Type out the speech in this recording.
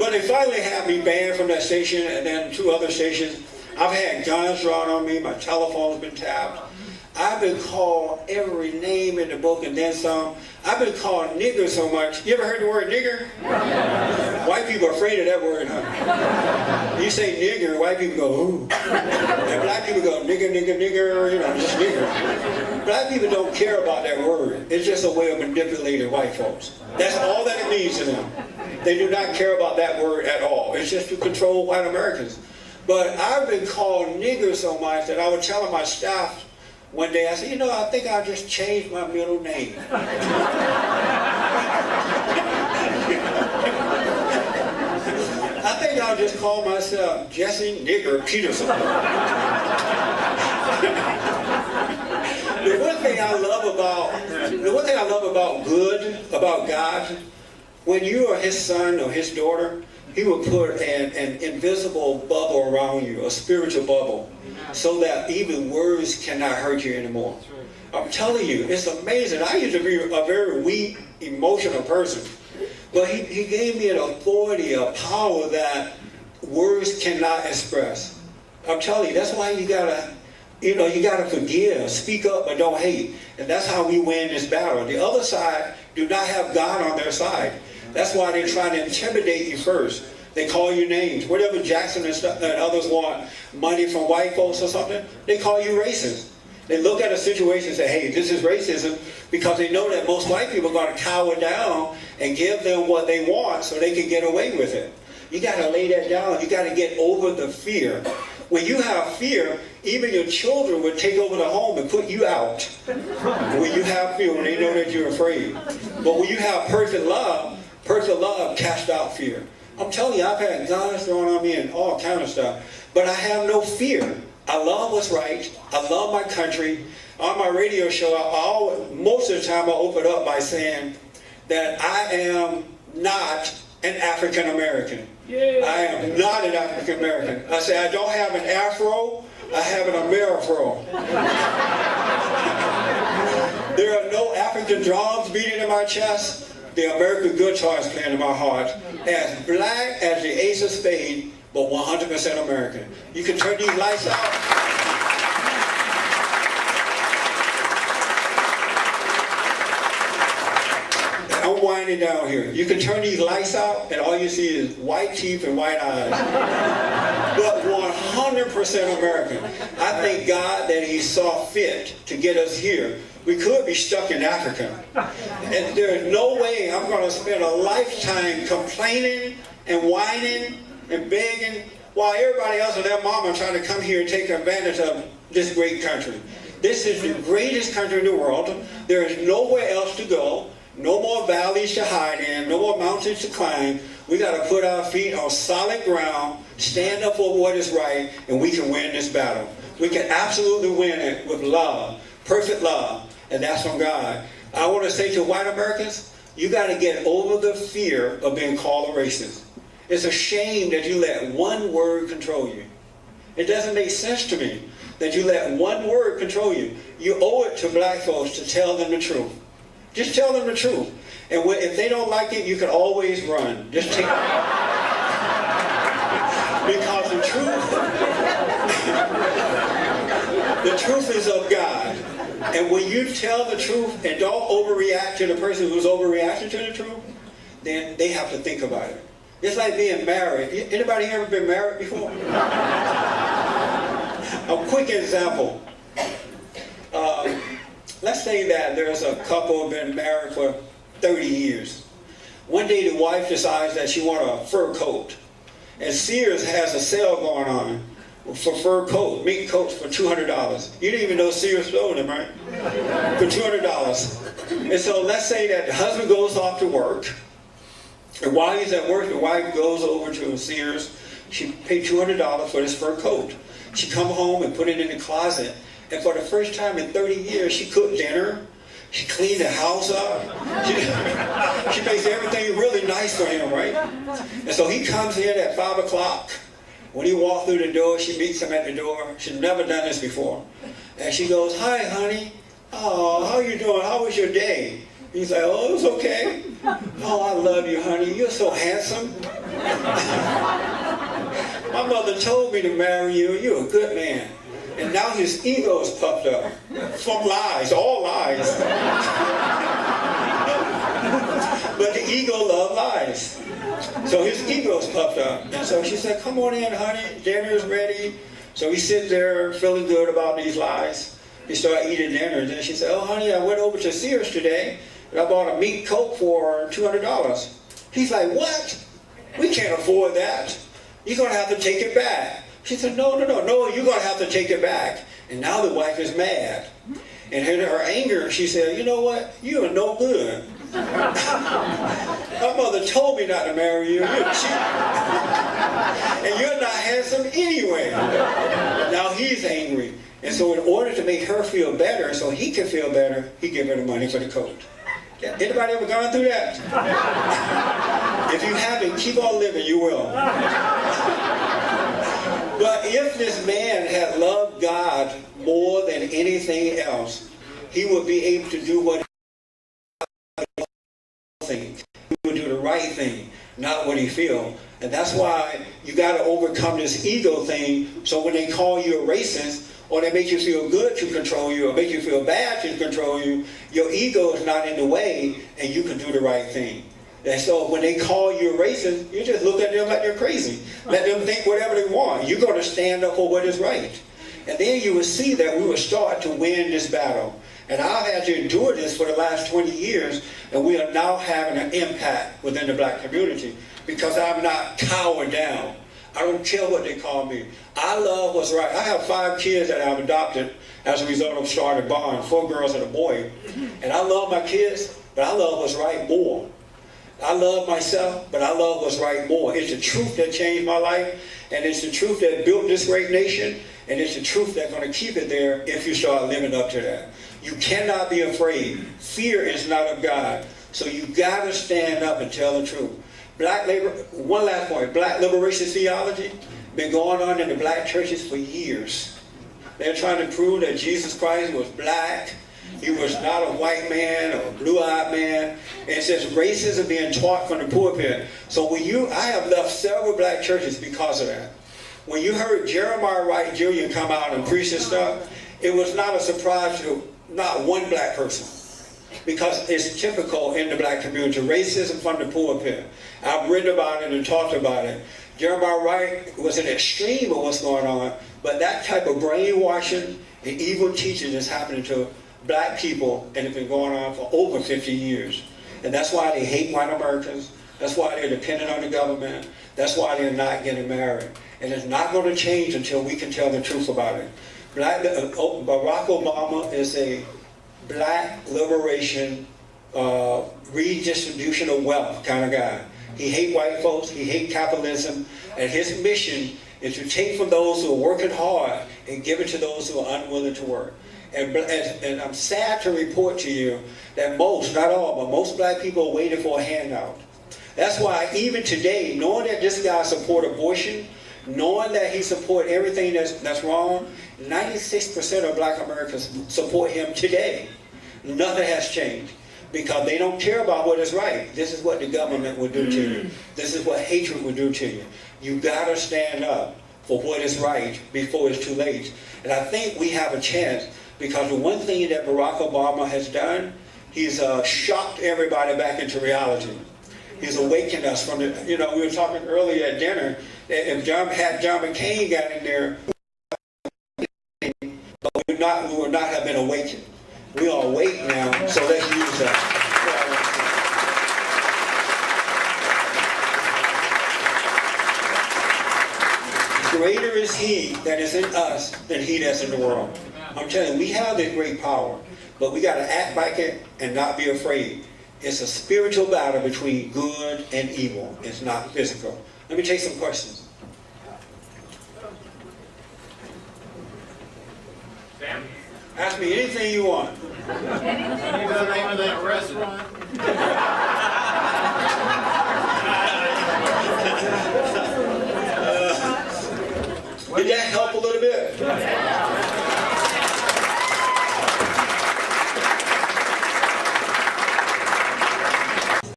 But they finally had me banned from that station and then 2 other stations. I've had guns drawn on me, my telephone's been tapped. I've been called every name in the book and then some. I've been called nigger so much. You ever heard the word nigger? White people are afraid of that word, huh? You say nigger, white people go, ooh. And black people go, nigger, nigger, nigger, you know, just nigger. Black people don't care about that word. It's just a way of manipulating white folks. That's all that it means to them. They do not care about that word at all. It's just to control white Americans. But I've been called nigger so much that I was telling my staff one day, I said, you know, I think I'll just change my middle name. I think I'll just call myself Jesse Nigger Peterson. The one thing I love about God, when you are his son or his daughter, he will put an invisible bubble around you, a spiritual bubble, so that even words cannot hurt you anymore. I'm telling you, it's amazing. I used to be a very weak, emotional person, but he gave me an authority, a power that words cannot express. I'm telling you, that's why you gotta forgive, speak up, but don't hate. And that's how we win this battle. The other side do not have God on their side. That's why they try to intimidate you first. They call you names. Whatever Jackson and others want money from white folks or something, they call you racist. They look at a situation and say, hey, this is racism, because they know that most white people are going to cower down and give them what they want so they can get away with it. You got to lay that down. You got to get over the fear. When you have fear, even your children would take over the home and put you out. When you have fear, when they know that you're afraid. But when you have perfect love casts out fear. I'm telling you, I've had guns thrown on me and all kind of stuff, but I have no fear. I love what's right. I love my country. On my radio show, most of the time I open up by saying that I am not an African American. Yeah. I am not an African American. I say I don't have an afro, I have an Amerifro. There are no African drums beating in my chest. The American guitar is playing in my heart. As black as the ace of spades, but 100% American. You can turn these lights out. I'm winding down here. You can turn these lights out and all you see is white teeth and white eyes. But 100% American. I thank God that he saw fit to get us here. We could be stuck in Africa. And there's no way I'm going to spend a lifetime complaining and whining and begging while everybody else and their mama trying to come here and take advantage of this great country. This is the greatest country in the world. There is nowhere else to go. No more valleys to hide in. No more mountains to climb. We got to put our feet on solid ground, stand up for what is right, and we can win this battle. We can absolutely win it with love, perfect love, and that's from God. I want to say to white Americans, you got to get over the fear of being called a racist. It's a shame that you let one word control you. It doesn't make sense to me that you let one word control you. You owe it to black folks to tell them the truth. Just tell them the truth. And if they don't like it, you can always run. Just take it. Because the truth is of God. And when you tell the truth and don't overreact to the person who's overreacting to the truth, then they have to think about it. It's like being married. Anybody here ever been married before? A quick example. Let's say that there's a couple who've been married for 30 years. One day the wife decides that she wants a fur coat. And Sears has a sale going on for fur coat, mink coats for $200. You didn't even know Sears sold them, right? For $200. And so let's say that the husband goes off to work. And while he's at work, the wife goes over to Sears. She paid $200 for this fur coat. She come home and put it in the closet. And for the first time in 30 years, she cooked dinner. She cleaned the house up. She makes everything really nice for him, right? And so he comes in at 5 o'clock. When he walks through the door, she meets him at the door. She's never done this before. And she goes, "Hi, honey. Oh, how you doing? How was your day?" He's like, "Oh, it was okay." "Oh, I love you, honey. You're so handsome." My mother told me to marry you. You're a good man. And now his ego is puffed up from lies, all lies. But the ego loves lies. So his ego is puffed up. And so she said, come on in, honey. Dinner is ready. So he sits there feeling good about these lies. He started eating dinner. And then she said, oh, honey, I went over to Sears today. And I bought a meat Coke for $200. He's like, what? We can't afford that. You're going to have to take it back. She said, no, you're going to have to take it back. And now the wife is mad. And in her anger, she said, you know what? You are no good. My mother told me not to marry you. You're cheap. And you're not handsome anyway. Now he's angry. And so in order to make her feel better, so he can feel better, he gave her the money for the coat. Anybody ever gone through that? If you haven't, keep on living, you will. But if this man had loved God more than anything else, he would be able to do what he would do the right thing, not what he feels. And that's why you got to overcome this ego thing. So when they call you a racist, or they make you feel good to control you, or make you feel bad to control you, your ego is not in the way, and you can do the right thing. And so when they call you a racist, you just look at them like they're crazy. Let them think whatever they want. You're going to stand up for what is right. And then you will see that we will start to win this battle. And I've had to endure this for the last 20 years, and we are now having an impact within the black community because I'm not cowered down. I don't care what they call me. I love what's right. I have 5 kids that I've adopted as a result of starting a bond, 4 girls and a boy. And I love my kids, but I love what's right more. I love myself, but I love what's right more. It's the truth that changed my life, and it's the truth that built this great nation, and it's the truth that's going to keep it there if you start living up to that. You cannot be afraid. Fear is not of God. So you got to stand up and tell the truth. One last point. Black liberation theology been going on in the black churches for years. They're trying to prove that Jesus Christ was black. He was not a white man or a blue-eyed man. And it says racism being taught from the pulpit. So I have left several black churches because of that. When you heard Jeremiah Wright Jr. come out and preach this stuff, it was not a surprise to not one black person. Because it's typical in the black community, racism from the pulpit. I've written about it and talked about it. Jeremiah Wright was an extreme of what's going on, but that type of brainwashing and evil teaching is happening to black people, and it's been going on for over 50 years. And that's why they hate white Americans. That's why they're dependent on the government. That's why they're not getting married. And it's not going to change until we can tell the truth about it. Barack Obama is a black liberation, redistribution of wealth kind of guy. He hates white folks, he hates capitalism, and his mission is to take from those who are working hard and give it to those who are unwilling to work. And I'm sad to report to you that most, not all, but most black people are waiting for a handout. That's why even today, knowing that this guy supports abortion, knowing that he supports everything that's wrong, 96% of black Americans support him today. Nothing has changed because they don't care about what is right. This is what the government will do to you. This is what hatred will do to you. You got to stand up for what is right before it's too late. And I think we have a chance because the one thing that Barack Obama has done, he's shocked everybody back into reality. He's awakened us from the, we were talking earlier at dinner, if John McCain got in there, we would not have been awakened. We are awake now, so let's use that. Greater is he that is in us than he that's in the world. I'm telling you, we have this great power, but we got to act like it and not be afraid. It's a spiritual battle between good and evil. It's not physical. Let me take some questions. Sam? Ask me anything you want. What's the name of that restaurant?